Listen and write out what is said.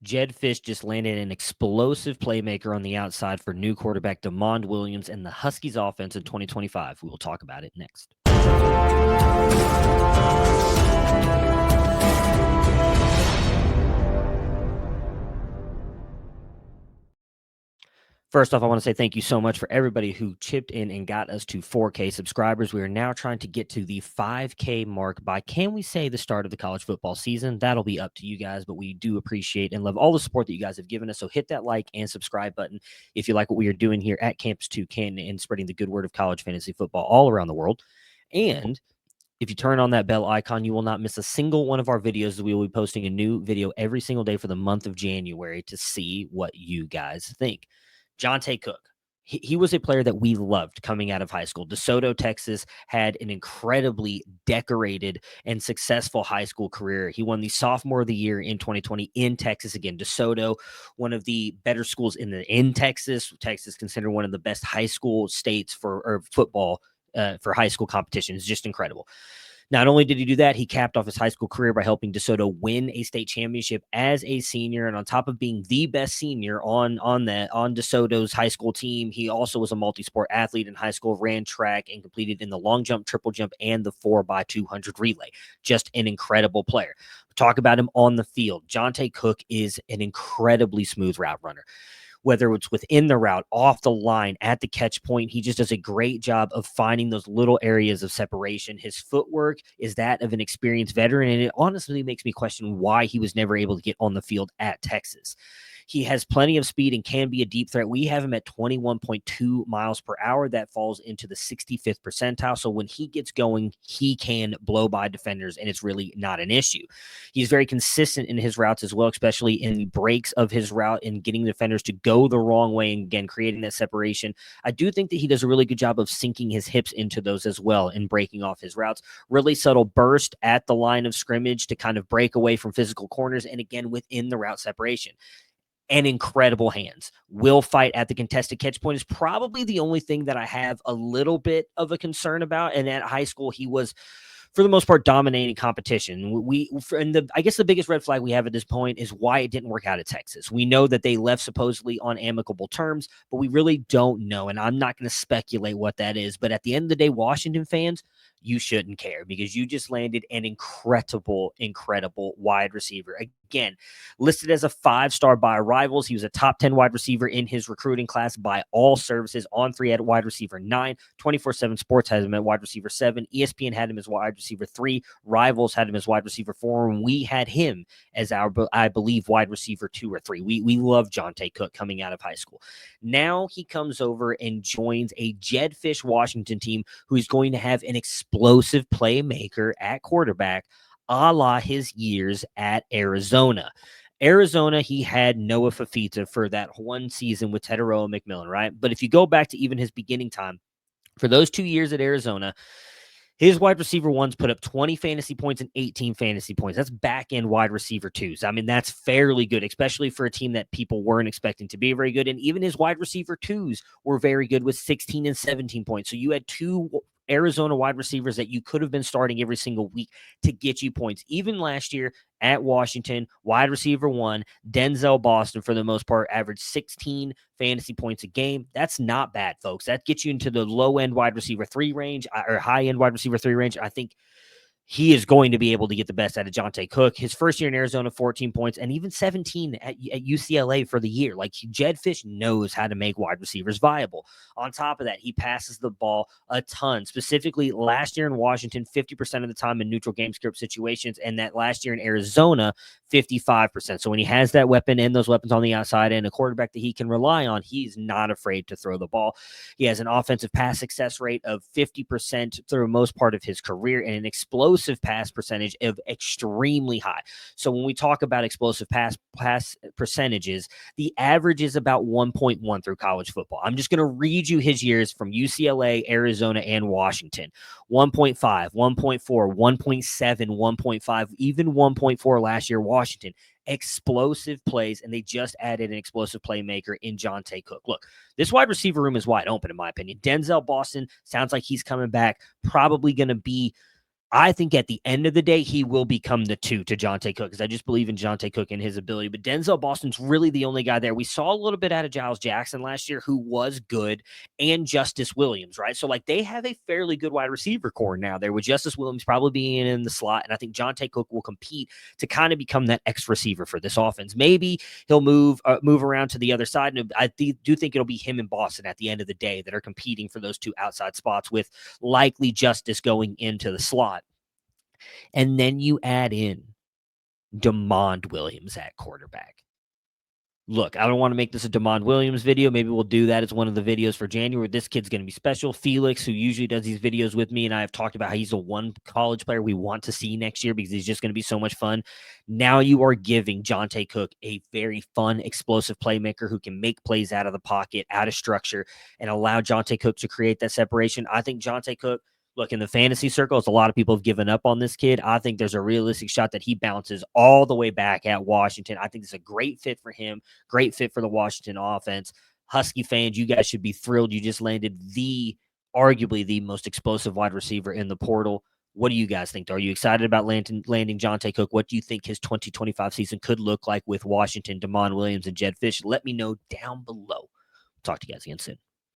Jedd Fisch just landed an explosive playmaker on the outside for new quarterback DeMond Williams and the Huskies offense in 2025. We will talk about it next. First off, I want to say thank you so much for everybody who chipped in and got us to 4K subscribers. We are now trying to get to the 5K mark by, can we say, the start of the college football season. That'll be up to you guys, but we do appreciate and love all the support that you guys have given us. So hit that like and subscribe button if you like what we are doing here at Campus 2 Canton and spreading the good word of college fantasy football all around the world. And if you turn on that bell icon, you will not miss a single one of our videos. We will be posting a new video every single day for the month of January to see what you guys think. Jonte Cook. He was a player that we loved coming out of high school. DeSoto, Texas, had an incredibly decorated and successful high school career. He won the Sophomore of the Year in 2020 in Texas. Again, DeSoto, one of the better schools in Texas. Texas considered one of the best high school states for football for high school competitions. Just incredible. Not only did he do that, he capped off his high school career by helping DeSoto win a state championship as a senior. And on top of being the best senior on DeSoto's high school team, he also was a multi-sport athlete in high school, ran track, and competed in the long jump, triple jump, and the 4x200 relay. Just an incredible player. Talk about him on the field. Jonte Cook is an incredibly smooth route runner. Whether it's within the route, off the line, at the catch point, he just does a great job of finding those little areas of separation. His footwork is that of an experienced veteran, and it honestly makes me question why he was never able to get on the field at Texas. He has plenty of speed and can be a deep threat. We have him at 21.2 miles per hour. That falls into the 65th percentile. So when he gets going, he can blow by defenders, and it's really not an issue. He's very consistent in his routes as well, especially in the breaks of his route and getting defenders to go the wrong way and, again, creating that separation. I do think that he does a really good job of sinking his hips into those as well and breaking off his routes. Really subtle burst at the line of scrimmage to kind of break away from physical corners and, again, within the route separation. And incredible hands. Will fight at the contested catch point is probably the only thing that I have a little bit of a concern about. And at high school, he was, for the most part, dominating competition. I guess the biggest red flag we have at this point is why it didn't work out at Texas. We know that they left supposedly on amicable terms, but we really don't know. And I'm not going to speculate what that is. But at the end of the day, Washington fans, you shouldn't care because you just landed an incredible wide receiver. Again, listed as a 5-star by Rivals. He was a top 10 wide receiver in his recruiting class by all services. On3 at wide receiver 9. 24/7 Sports had him at wide receiver 7. ESPN had him as wide receiver 3. Rivals had him as wide receiver 4. And we had him as our, I believe, wide receiver 2 or 3. We love Jonte Cook coming out of high school. Now he comes over and joins a Jedd Fisch Washington team who's going to have an explosive playmaker at quarterback, a la his years at Arizona. Arizona, he had Noah Fafita for that one season with Teteroa McMillan, right? But if you go back to even his beginning time, for those 2 years at Arizona, his wide receiver ones put up 20 fantasy points and 18 fantasy points. That's back-end wide receiver twos. I mean, that's fairly good, especially for a team that people weren't expecting to be very good. And even his wide receiver twos were very good with 16 and 17 points. So you had 2 Arizona wide receivers that you could have been starting every single week to get you points. Even last year at Washington, wide receiver 1, Denzel Boston, for the most part, averaged 16 fantasy points a game. That's not bad, folks. That gets you into the low-end wide receiver 3 range or high-end wide receiver 3 range. I think he is going to be able to get the best out of Jonte Cook. His first year in Arizona, 14 points, and even 17 at UCLA for the year. Like, Jedd Fisch knows how to make wide receivers viable. On top of that, he passes the ball a ton. Specifically, last year in Washington, 50% of the time in neutral game script situations, and that last year in Arizona, 55%. So when he has that weapon and those weapons on the outside and a quarterback that he can rely on, he's not afraid to throw the ball. He has an offensive pass success rate of 50% through most part of his career and an explosive pass percentage of extremely high. So when we talk about explosive pass percentages, the average is about 1.1 through college football. I'm just going to read you his years from UCLA, Arizona, and Washington. 1.5, 1.4, 1.7, 1.5, even 1.4 last year, Washington. Explosive plays, and they just added an explosive playmaker in Jonte Cook. Look, this wide receiver room is wide open, in my opinion. Denzel Boston sounds like he's coming back, probably going to be, I think at the end of the day, he will become the 2 to Jonte Cook because I just believe in Jonte Cook and his ability. But Denzel Boston's really the only guy there. We saw a little bit out of Giles Jackson last year, who was good, and Justice Williams, right? So, like, they have a fairly good wide receiver core now there, with Justice Williams probably being in the slot. And I think Jonte Cook will compete to kind of become that X receiver for this offense. Maybe he'll move around to the other side. And I do think it'll be him and Boston at the end of the day that are competing for those 2 outside spots, with likely Justice going into the slot. And then you add in DeMond Williams at quarterback. Look, I don't want to make this a DeMond Williams video. Maybe we'll do that as one of the videos for January. This kid's going to be special. Felix, who usually does these videos with me, and I have talked about how he's the one college player we want to see next year because he's just going to be so much fun. Now you are giving Jonte Cook a very fun, explosive playmaker who can make plays out of the pocket, out of structure, and allow Jonte Cook to create that separation. I think Jonte Cook, look, in the fantasy circles, a lot of people have given up on this kid. I think there's a realistic shot that he bounces all the way back at Washington. I think it's a great fit for him, great fit for the Washington offense. Husky fans, you guys should be thrilled. You just landed arguably the most explosive wide receiver in the portal. What do you guys think? Are you excited about landing Jonte Cook? What do you think his 2025 season could look like with Washington, DeMond Williams, and Jedd Fisch? Let me know down below. Talk to you guys again soon.